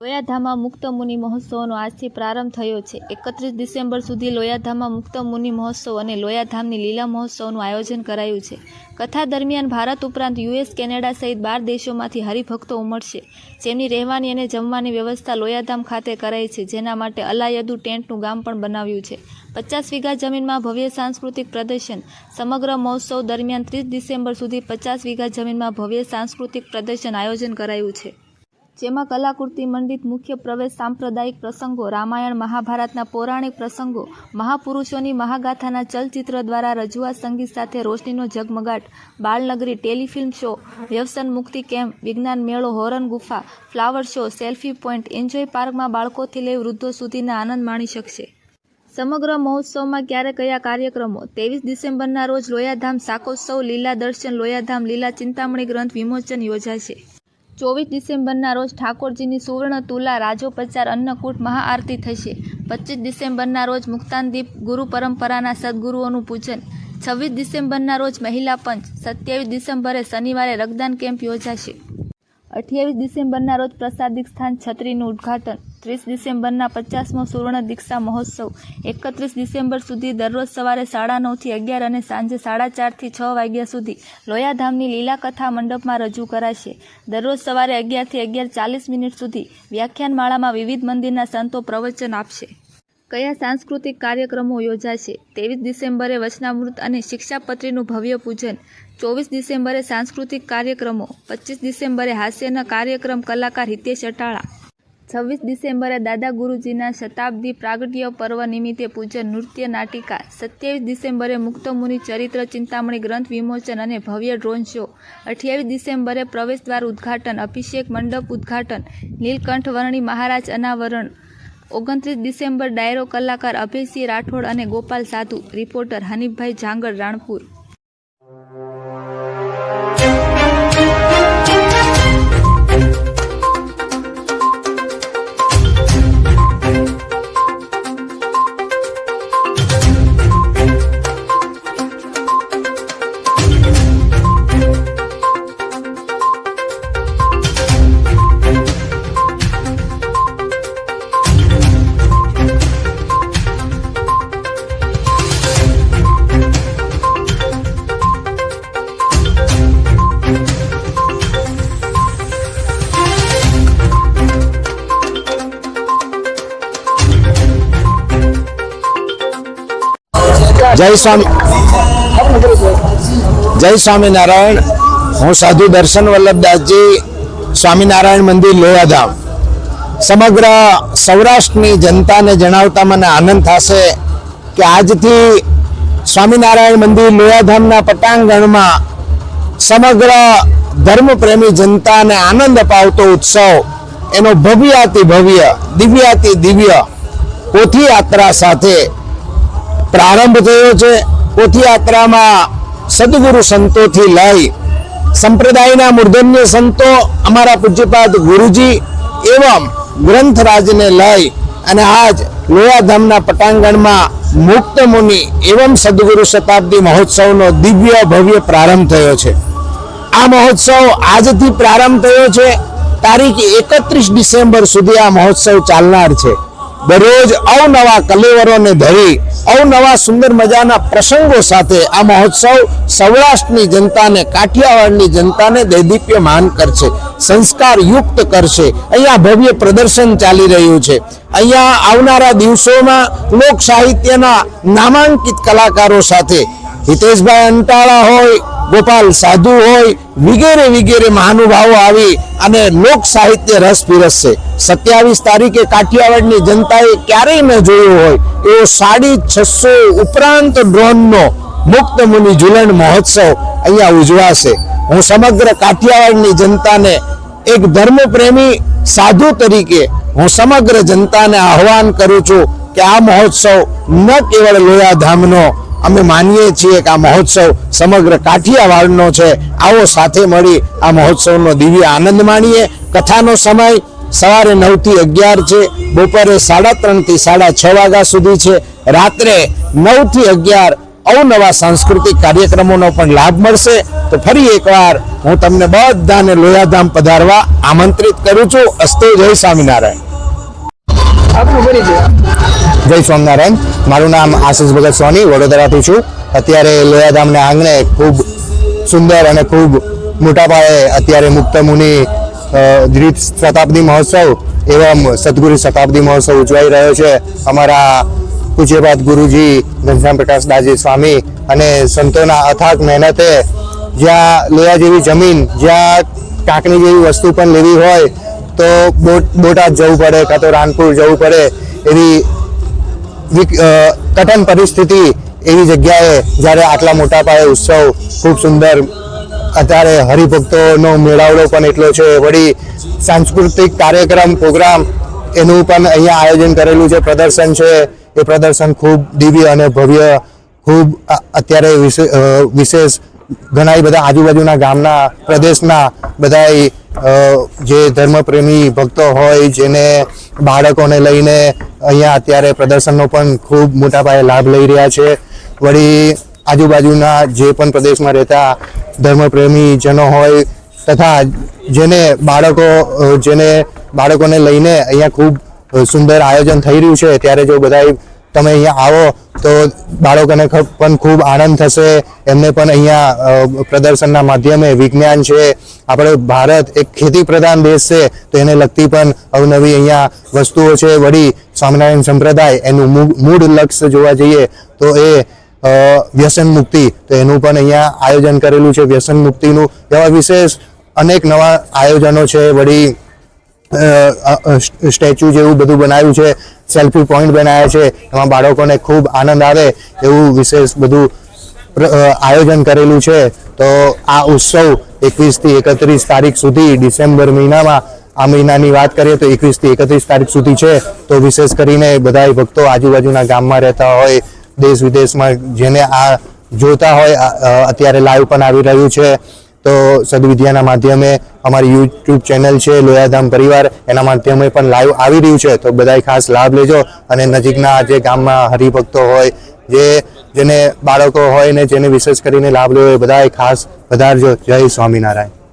લોયાધામમાં મુક્ત મુનિ મહોત્સવનો આજથી પ્રારંભ થયો છે। 31 ડિસેમ્બર સુધી લોયાધામમાં મુક્ત મુનિ મહોત્સવ અને લોયાધામની લીલા મહોત્સવનું આયોજન કરાયું છે। કથા દરમિયાન ભારત ઉપરાંત યુએસ, કેનેડા સહિત 12 દેશોમાંથી હરિભક્તો ઉમટશે, જેમની રહેવાની અને જમવાની વ્યવસ્થા લોયાધામ ખાતે કરાઈ છે, જેના માટે અલાયદુ ટેન્ટનું ગામ પણ બનાવ્યું છે। 50 વીઘા જમીનમાં ભવ્ય સાંસ્કૃતિક પ્રદર્શન। સમગ્ર મહોત્સવ દરમિયાન 30 ડિસેમ્બર સુધી 50 વીઘા જમીનમાં ભવ્ય સાંસ્કૃતિક પ્રદર્શન આયોજન કરાયું છે, જેમાં કલાકૃતિ મંડિત, મુખ્ય પ્રવેશ, સાંપ્રદાયિક પ્રસંગો, રામાયણ મહાભારતના પૌરાણિક પ્રસંગો, મહાપુરુષોની મહાગાથાના ચલચિત્ર દ્વારા રજૂઆત, સંગીત સાથે રોશનીનો ઝગમગાટ, બાળનગરી, ટેલિફિલ્મ શો, વ્યસન મુક્તિ કેમ્પ, વિજ્ઞાન મેળો, હોરન ગુફા, flower show, selfie point, enjoy પાર્કમાં બાળકોથી લઈ વૃદ્ધો સુધીના આનંદ માણી શકશે। સમગ્ર મહોત્સવમાં ક્યારે કયા કાર્યક્રમો? 23 ડિસેમ્બરના રોજ લોયાધામ શાકોત્સવ, લીલા દર્શન, લોયાધામ લીલા ચિંતામણી ગ્રંથ વિમોચન યોજાશે। 24 ડિસેમ્બરના રોજ ઠાકોરજીની સુવર્ણ તુલા, રાજોપચાર, અન્નકૂટ, મહાઆરતી થશે। 25 ડિસેમ્બરના રોજ મુક્તાનદીપ, ગુરુ પરંપરાના સદગુરુઓનું પૂજન। 26 ડિસેમ્બરના રોજ મહિલા પંચ। 27 ડિસેમ્બરે શનિવારે રક્તદાન કેમ્પ યોજાશે। 28 ડિસેમ્બરના રોજ પ્રસાદિક સ્થાન છત્રીનું ઉદ્ઘાટન। 30 ડિસેમ્બરના 50મો સુવર્ણ દીક્ષા મહોત્સવ। 31 ડિસેમ્બર સુધી દરરોજ સવારે 9:30 થી 11 અને સાંજે 4:30 થી 6 વાગ્યા સુધી લોયાધામની લીલા કથા મંડપમાં રજૂ કરાશે। દરરોજ સવારે 11 થી 11:40 સુધી વ્યાખ્યાનમાળામાં વિવિધ મંદિરના સંતો પ્રવચન આપશે। કયા સાંસ્કૃતિક કાર્યક્રમો યોજાશે? 23 ડિસેમ્બરે વચનામૃત અને શિક્ષાપત્રીનું ભવ્ય પૂજન। 24 ડિસેમ્બરે સાંસ્કૃતિક કાર્યક્રમો। 25 ડિસેમ્બરે હાસ્યના કાર્યક્રમ, કલાકાર હિતેશ અટાળા। 26 ડિસેમ્બરે દાદા ગુરુજીના શતાબ્દી પ્રાગટ્ય પર્વ નિમિત્તે પૂજન, નૃત્ય, નાટિકા। 27 ડિસેમ્બરે મુક્ત મુનિ ચરિત્ર ચિંતામણી ગ્રંથ વિમોચન અને ભવ્ય ડ્રોન શો। 28 ડિસેમ્બરે પ્રવેશદ્વાર ઉદ્ઘાટન, અભિષેક મંડપ ઉદ્ઘાટન, નીલકંઠ વર્ણી મહારાજ અનાવરણ। 29 ડિસેમ્બર ડાયરો, કલાકાર અભયસિંહ રાઠોડ અને ગોપાલ સાધુ। રિપોર્ટર હનીફભાઈ જાંગડ, રાણપુર। જય સ્વામિનારાયણ। હું સાધુ દર્શન વલ્લભદાસજી, સ્વામિનારાયણ મંદિર લોયાધામ। સમગ્ર સૌરાષ્ટ્રની જનતાને જણાવતા મને આનંદ થશે કે આજથી સ્વામિનારાયણ મંદિર લોયાધામના પટાંગણમાં સમગ્ર ધર્મપ્રેમી જનતાને આનંદ અપાવતો ઉત્સવ, એનો ભવ્યાતિ ભવ્ય, દિવ્યાતિ દિવ્ય પોથીયાત્રા સાથે પ્રારંભ થયો છે। પોથીયાત્રામાં સદગુરુ સંતોથી લઈ સંપ્રદાયના મૂર્ધન્ય સંતો, અમારા પૂજ્યપાદ ગુરુજી એવં ગ્રંથરાજને લઈ અને આજ લોયાધામના પટાંગણમાં મુક્ત મુનિ એવં સદગુરુ શતાબ્દી મહોત્સવનો દિવ્ય ભવ્ય પ્રારંભ થયો છે। આ મહોત્સવ આજથી પ્રારંભ થયો છે। તારીખ 31 ડિસેમ્બર સુધી આ મહોત્સવ ચાલનાર છે। દરરોજ અવનવા કલેવરોને ધરી અવનવા સુંદર મજાના પ્રસંગો સાથે આ મહોત્સવ સૌરાષ્ટ્રની જનતાને, કાઠિયાવાડની જનતાને દૈદીપ્યમાન કરશે, સંસ્કાર યુક્ત કરશે। અહીંયા ભવ્ય પ્રદર્શન ચાલી રહ્યું છે। અહીંયા આવનારા દિવસોમાં લોક સાહિત્યના નામાંકિત કલાકારો સાથે હિતેશભાઈ અંટાળા હોય, ગોપાલ સાધુ હોય, વગેરે વગેરે મહાનુભાવો આવી અને લોક સાહિત્ય રસ પીરસશે। 27 તારીખે કાઠિયાવાડની જનતાએ ક્યારેય ન જોયું હોય એવો 650 ઉપરાંત ડ્રોનનો મુક્ત મુનિ ઝુલણ મહોત્સવ અહીંયા ઉજવાશે। હું સમગ્ર કાઠિયાવાડની જનતાને એક ધર્મપ્રેમી સાધુ તરીકે હું સમગ્ર જનતાને આહ્વાન કરું છું કે આ મહોત્સવ ન કેવળ લોયાધામનો અમે માનીએ છીએ કે આ મહોત્સવ સમગ્ર કાઠિયાવાડનો છે। આવો સાથે મળી આ મહોત્સવનો દિવ્ય આનંદ માણીએ। કથાનો સમય સવારે 9 થી 11 છે, બપોરે 3:30 થી 6:30 વાગ્યા સુધી છે, રાત્રે 9 થી 11 અવનવા સાંસ્કૃતિક કાર્યક્રમોનો પણ લાભ મળશે। તો ફરી એકવાર હું તમને બધાને લોયાધામ પધારવા આમંત્રિત કરું છું. અસ્તુ. જય સ્વામિનારાયણ. જય સ્વામિનારાયણ. મારું નામ આશીષ ભગત સોની, વડોદરાથી છું. અત્યારે લોયાધામના આંગણે ખૂબ સુંદર અને ખૂબ મોટા પાયે અત્યારે મુક્ત મુનિ દ્વિત શતાબ્દી મહોત્સવ એવં સદગુરુ શતાબ્દી મહોત્સવ ઉજવાઈ રહ્યો છે. અમારા પૂજ્યપાદ ગુરુજી ઘનશ્યામ પ્રકાશ દાસજી સ્વામી અને સંતોના અથાગ મહેનતે જ્યાં લોયા જેવી જમીન, જ્યાં કાંકની જેવી વસ્તુ પણ લેવી હોય તો બોટાદ જવું પડે કાં તો રાણપુર જવું પડે એવી કઠિન પરિસ્થિતિ એવી જગ્યાએ જ્યારે આટલા મોટા પાયે ઉત્સવ ખૂબ સુંદર, અત્યારે હરિભક્તોનો મેળાવડો પણ એટલો છે, વળી સાંસ્કૃતિક કાર્યક્રમ પ્રોગ્રામ એનું પણ અહીંયા આયોજન કરેલું છે. પ્રદર્શન છે, એ પ્રદર્શન ખૂબ દિવ્ય અને ભવ્ય, ખૂબ અત્યારે વિશેષ ઘણા બધા આજુબાજુના ગામના પ્રદેશના બધા જે ધર્મપ્રેમી ભક્તો હોય જેને બાળકોને લઈને અહીંયા અત્યારે પ્રદર્શનનો પણ ખૂબ મોટા પાયે લાભ લઈ રહ્યા છે. વળી આજુબાજુના જે પણ પ્રદેશમાં રહેતા ધર્મપ્રેમી જનો હોય તથા જેને બાળકોને લઈને અહીંયા ખૂબ સુંદર આયોજન થઈ રહ્યું છે, ત્યારે જો બધા તમે અહીંયા આવો તો બાળકોને પણ ખૂબ આનંદ થશે. એમને પણ અહીંયા પ્રદર્શનના માધ્યમે વિજ્ઞાન છે, આપણે ભારત એક ખેતી પ્રધાન દેશ છે તો એને લગતી પણ અવનવી અહીંયા વસ્તુઓ છે. વળી સ્વામિનારાયણ સંપ્રદાય એનું મૂળ લક્ષ્ય જોવા જઈએ તો એ વ્યસન મુક્તિ, તો એનું પણ અહીંયા આયોજન કરેલું છે. વ્યસન મુક્તિનું એવા વિશેષ અનેક નવા આયોજનો છે. વળી સ્ટેચ્યુ જેવું બધું બનાવ્યું છે, સેલ્ફી પોઈન્ટ બનાવ્યા છે, એમાં બાળકોને ખૂબ આનંદ આવે એવું વિશેષ બધું આયોજન કરેલું છે. તો આ ઉત્સવ 21 થી 31 તારીખ સુધી ડિસેમ્બર મહિનામાં, આ મહિનાની વાત કરીએ તો 21 થી 31 તારીખ સુધી છે. તો વિશેષ કરીને બધા ભક્તો આજુબાજુના ગામમાં રહેતા હોય, દેશ વિદેશમાં જેને આ જોતા હોય, અત્યારે લાઈવ પણ આવી રહ્યું છે, તો સદવિદ્યાના માધ્યમે અમારી યુટ્યુબ ચેનલ છે લોયાધામ પરિવાર, એના માધ્યમે પણ લાઈવ આવી રહ્યું છે. તો બધાય ખાસ લાભ લેજો અને નજીકના જે ગામમાં હરિભક્તો હોય, જેને બાળકો હોય ને જેને વિશેષ કરીને લાભ લેવો હોય, બધાય ખાસ પધારજો. જય સ્વામિનારાયણ.